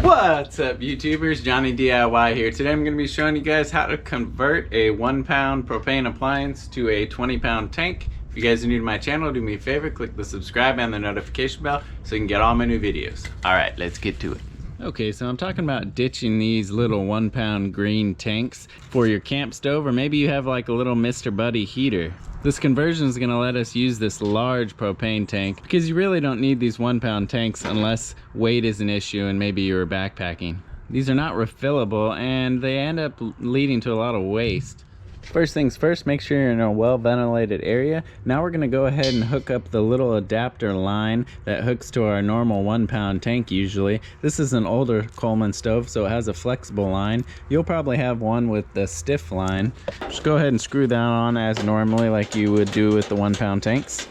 What's up YouTubers, Johnny DIY here. Today I'm going to be showing you guys how to convert a 1 pound propane appliance to a 20-pound tank. If you guys are new to my channel, do me a favor, click the subscribe and the notification bell so you can get all my new videos. Alright, let's get to it. Okay, so I'm talking about ditching these little 1 pound green tanks for your camp stove, or maybe you have like a little Mr. Buddy heater. This conversion is going to let us use this large propane tank because you really don't need these 1 pound tanks unless weight is an issue and maybe you're backpacking. These are not refillable and they end up leading to a lot of waste. First things first, make sure you're in a well ventilated area. Now we're going to go ahead and hook up the little adapter line that hooks to our normal 1 pound tank usually. This is an older Coleman stove, so it has a flexible line. You'll probably have one with the stiff line. Just go ahead and screw that on as normally like you would do with the 1 pound tanks.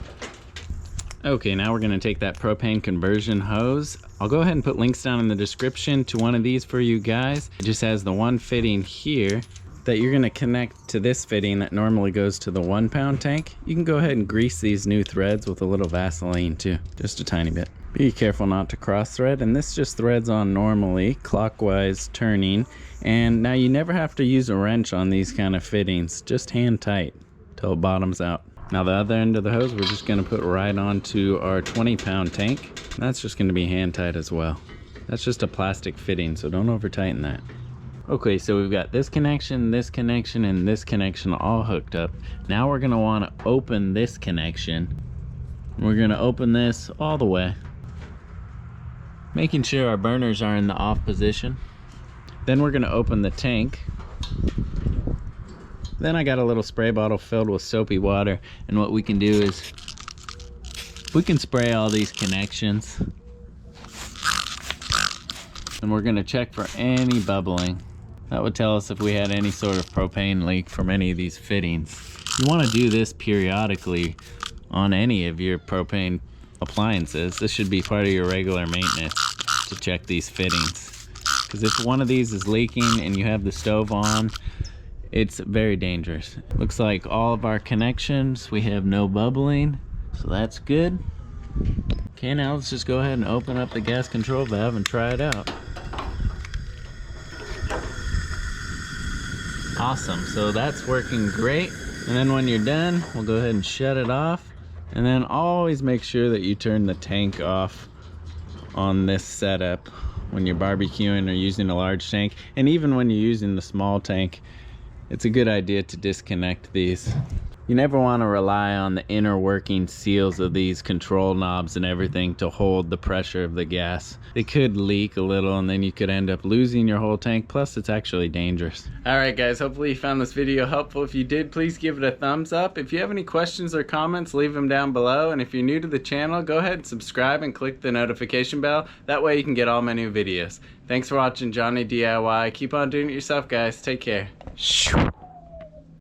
Okay, now we're going to take that propane conversion hose. I'll go ahead and put links down in the description to one of these for you guys. It just has the one fitting here that you're going to connect to this fitting that normally goes to the 1 pound tank. You can go ahead and grease these new threads with a little Vaseline too, just a tiny bit. Be careful not to cross thread, and this just threads on normally, clockwise turning. And now you never have to use a wrench on these kind of fittings, just hand tight till it bottoms out. Now the other end of the hose we're just going to put right onto our 20 pound tank. That's just going to be hand tight as well. That's just a plastic fitting, so don't over tighten that. Okay, so we've got this connection, and this connection all hooked up. Now we're gonna wanna open this connection. We're gonna open this all the way, making sure our burners are in the off position. Then we're gonna open the tank. Then I got a little spray bottle filled with soapy water, and what we can do is we can spray all these connections. And we're gonna check for any bubbling. That would tell us if we had any sort of propane leak from any of these fittings. You want to do this periodically on any of your propane appliances. This should be part of your regular maintenance to check these fittings. Because if one of these is leaking and you have the stove on, it's very dangerous. Looks like all of our connections, we have no bubbling, so that's good. Okay, now let's just go ahead and open up the gas control valve and try it out. Awesome, so that's working great. And then when you're done, we'll go ahead and shut it off. And then always make sure that you turn the tank off on this setup when you're barbecuing or using a large tank. And even when you're using the small tank, it's a good idea to disconnect these. You never want to rely on the inner working seals of these control knobs and everything to hold the pressure of the gas. It could leak a little and then you could end up losing your whole tank, plus it's actually dangerous. Alright guys, hopefully you found this video helpful. If you did, please give it a thumbs up. If you have any questions or comments, leave them down below. And if you're new to the channel, go ahead and subscribe and click the notification bell. That way you can get all my new videos. Thanks for watching Johnny DIY. Keep on doing it yourself guys. Take care.